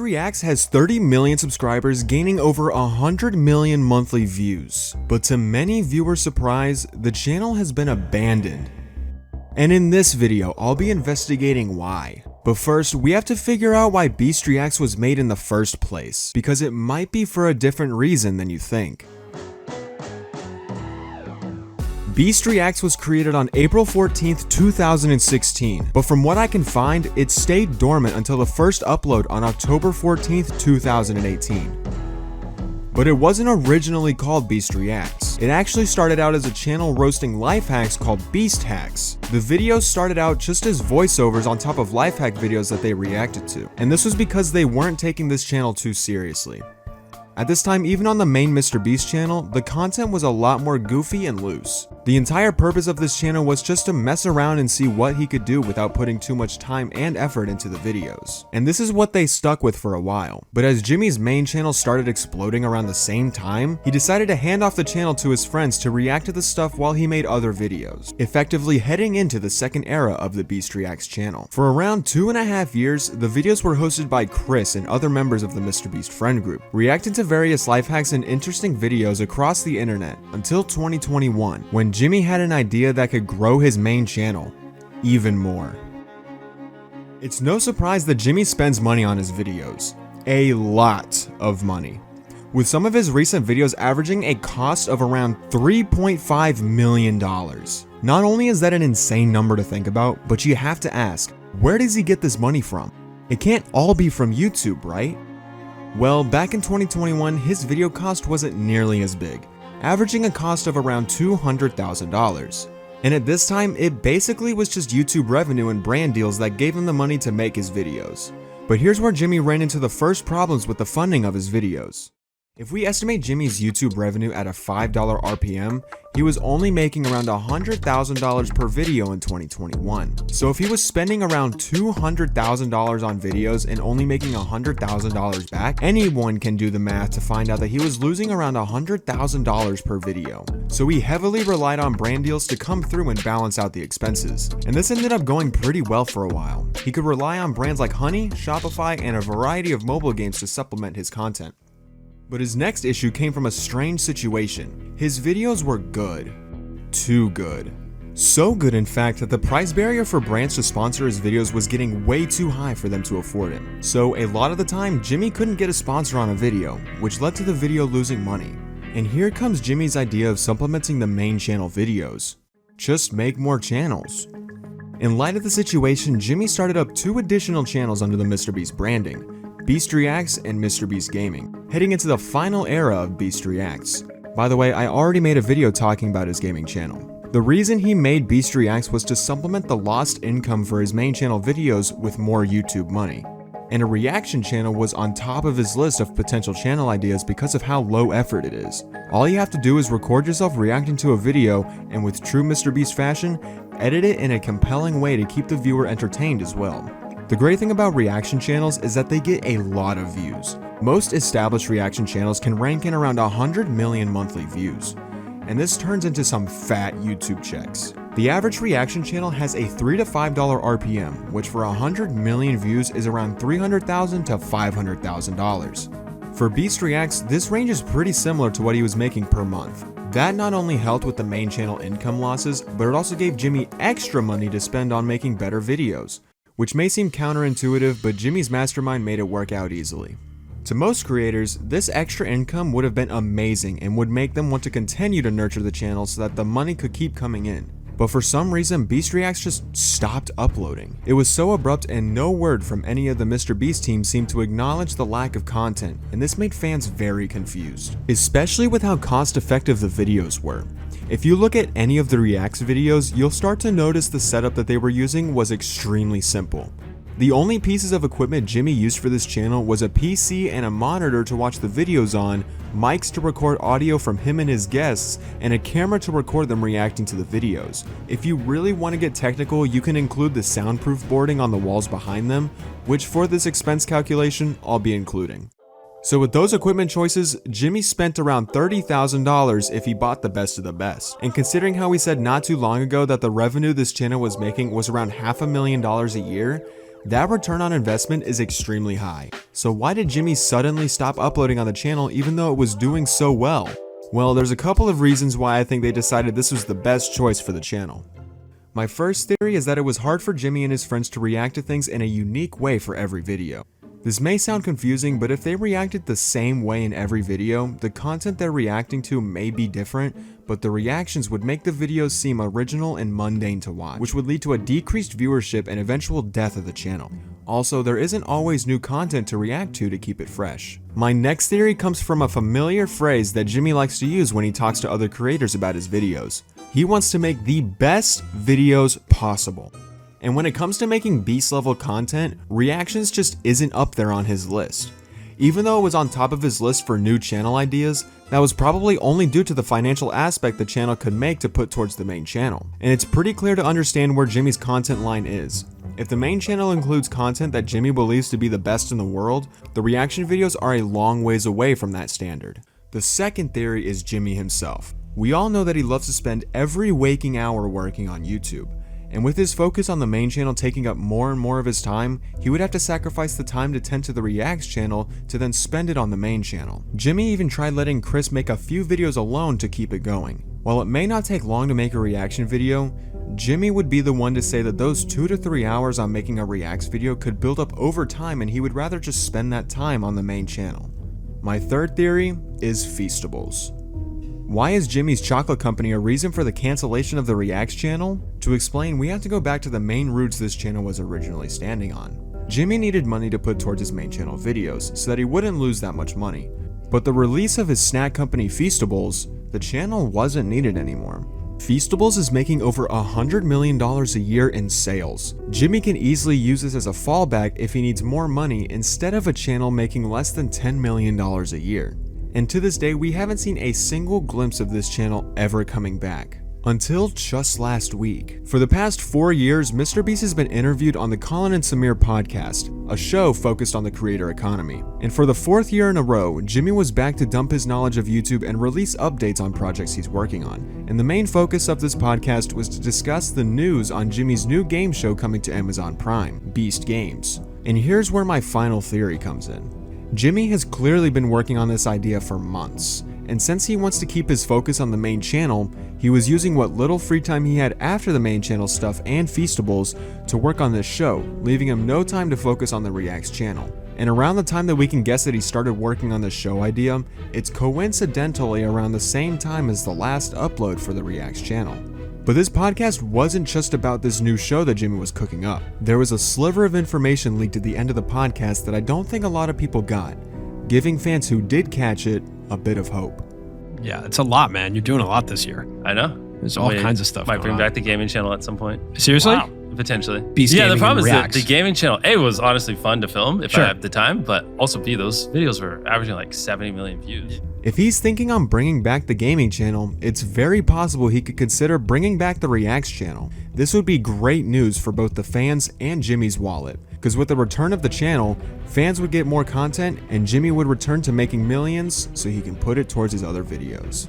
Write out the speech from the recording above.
Reacts has 30 million subscribers, gaining over 100 million monthly views. But to many viewers' surprise, the channel has been abandoned. And in this video, I'll be investigating why. But first, we have to figure out why Beast Reacts was made in the first place, because it might be for a different reason than you think. Beast Reacts was created on April 14th, 2016, but from what I can find, it stayed dormant until the first upload on October 14th, 2018. But it wasn't originally called Beast Reacts. It actually started out as a channel roasting life hacks called Beast Hacks. The videos started out just as voiceovers on top of life hack videos that they reacted to, and this was because they weren't taking this channel too seriously. At this time, even on the main MrBeast channel, the content was a lot more goofy and loose. The entire purpose of this channel was just to mess around and see what he could do without putting too much time and effort into the videos. And this is what they stuck with for a while. But as Jimmy's main channel started exploding around the same time, he decided to hand off the channel to his friends to react to the stuff while he made other videos, effectively heading into the second era of the Beast Reacts channel. For around 2.5 years, the videos were hosted by Chris and other members of the MrBeast friend group, reacting to various life hacks and interesting videos across the internet until 2021, when Jimmy had an idea that could grow his main channel even more. It's no surprise that Jimmy spends money on his videos. A lot of money. With some of his recent videos averaging a cost of around $3.5 million. Not only is that an insane number to think about, but you have to ask, where does he get this money from? It can't all be from YouTube, right? Well, back in 2021, his video cost wasn't nearly as big, averaging a cost of around $200,000. And at this time, it basically was just YouTube revenue and brand deals that gave him the money to make his videos. But here's where Jimmy ran into the first problems with the funding of his videos. If we estimate Jimmy's YouTube revenue at a $5 RPM, he was only making around $100,000 per video in 2021. So if he was spending around $200,000 on videos and only making $100,000 back, anyone can do the math to find out that he was losing around $100,000 per video. So he heavily relied on brand deals to come through and balance out the expenses. And this ended up going pretty well for a while. He could rely on brands like Honey, Shopify, and a variety of mobile games to supplement his content. But his next issue came from a strange situation. His videos were good. Too good. So good, in fact, that the price barrier for brands to sponsor his videos was getting way too high for them to afford it. So a lot of the time, Jimmy couldn't get a sponsor on a video, which led to the video losing money. And here comes Jimmy's idea of supplementing the main channel videos. Just make more channels. In light of the situation, Jimmy started up 2 additional channels under the MrBeast branding, Beast Reacts and MrBeast Gaming, heading into the final era of Beast Reacts. By the way, I already made a video talking about his gaming channel. The reason he made Beast Reacts was to supplement the lost income for his main channel videos with more YouTube money. And a reaction channel was on top of his list of potential channel ideas because of how low effort it is. All you have to do is record yourself reacting to a video and, with true MrBeast fashion, edit it in a compelling way to keep the viewer entertained as well. The great thing about reaction channels is that they get a lot of views. Most established reaction channels can rank in around 100 million monthly views, and this turns into some fat YouTube checks. The average reaction channel has a $3 to $5 RPM, which for 100 million views is around $300,000 to $500,000. For Beast Reacts, this range is pretty similar to what he was making per month. That not only helped with the main channel income losses, but it also gave Jimmy extra money to spend on making better videos. Which may seem counterintuitive, but Jimmy's mastermind made it work out easily. To most creators, this extra income would have been amazing and would make them want to continue to nurture the channel so that the money could keep coming in. But for some reason, Beast Reacts just stopped uploading. It was so abrupt and no word from any of the MrBeast team seemed to acknowledge the lack of content, and this made fans very confused, especially with how cost-effective the videos were. If you look at any of the Reacts videos, you'll start to notice the setup that they were using was extremely simple. The only pieces of equipment Jimmy used for this channel was a PC and a monitor to watch the videos on, mics to record audio from him and his guests, and a camera to record them reacting to the videos. If you really want to get technical, you can include the soundproof boarding on the walls behind them, which for this expense calculation, I'll be including. So with those equipment choices, Jimmy spent around $30,000 if he bought the best of the best. And considering how we said not too long ago that the revenue this channel was making was around $500,000 a year, That return on investment is extremely high. So why did Jimmy suddenly stop uploading on the channel even though it was doing so well? Well, there's a couple of reasons why I think they decided this was the best choice for the channel. My first theory is that it was hard for Jimmy and his friends to react to things in a unique way for every video. This may sound confusing, but if they reacted the same way in every video, the content they're reacting to may be different, but the reactions would make the videos seem original and mundane to watch, which would lead to a decreased viewership and eventual death of the channel. Also, there isn't always new content to react to keep it fresh. My next theory comes from a familiar phrase that Jimmy likes to use when he talks to other creators about his videos. He wants to make the best videos possible. And when it comes to making beast level content, reactions just isn't up there on his list. Even though it was on top of his list for new channel ideas, that was probably only due to the financial aspect the channel could make to put towards the main channel. And it's pretty clear to understand where Jimmy's content line is. If the main channel includes content that Jimmy believes to be the best in the world, the reaction videos are a long ways away from that standard. The second theory is Jimmy himself. We all know that he loves to spend every waking hour working on YouTube. And with his focus on the main channel taking up more and more of his time, he would have to sacrifice the time to tend to the Reacts channel to then spend it on the main channel. Jimmy even tried letting Chris make a few videos alone to keep it going. While it may not take long to make a reaction video, Jimmy would be the one to say that those 2 to 3 hours on making a Reacts video could build up over time and he would rather just spend that time on the main channel. My third theory is Feastables. Why is Jimmy's chocolate company a reason for the cancellation of the Reacts channel? To explain, we have to go back to the main roots this channel was originally standing on. Jimmy needed money to put towards his main channel videos so that he wouldn't lose that much money. But the release of his snack company Feastables, the channel wasn't needed anymore. Feastables is making over $100 million a year in sales. Jimmy can easily use this as a fallback if he needs more money instead of a channel making less than $10 million a year. And to this day, we haven't seen a single glimpse of this channel ever coming back. Until just last week. For the past 4 years, MrBeast has been interviewed on the Colin and Samir podcast, a show focused on the creator economy. And for the 4th year in a row, Jimmy was back to dump his knowledge of YouTube and release updates on projects he's working on. And the main focus of this podcast was to discuss the news on Jimmy's new game show coming to Amazon Prime, Beast Games. And here's where my final theory comes in. Jimmy has clearly been working on this idea for months, and since he wants to keep his focus on the main channel, he was using what little free time he had after the main channel stuff and Feastables to work on this show, leaving him no time to focus on the Reacts channel. And around the time that we can guess that he started working on this show idea, it's coincidentally around the same time as the last upload for the Reacts channel. But this podcast wasn't just about this new show that Jimmy was cooking up. There was a sliver of information leaked at the end of the podcast that I don't think a lot of people got, giving fans who did catch it a bit of hope. Yeah, it's a lot, man. You're doing a lot this year. I know. There's all kinds of stuff. Might bring back the gaming channel at some point. Seriously? Wow. Potentially. Beast yeah, Gaming the problem is that Reacts. the gaming channel, A, was honestly fun to film if Sure. I had the time, but also B, those videos were averaging like 70 million views. If he's thinking on bringing back the gaming channel, it's very possible he could consider bringing back the Reacts channel. This would be great news for both the fans and Jimmy's wallet, because with the return of the channel, fans would get more content and Jimmy would return to making millions so he can put it towards his other videos.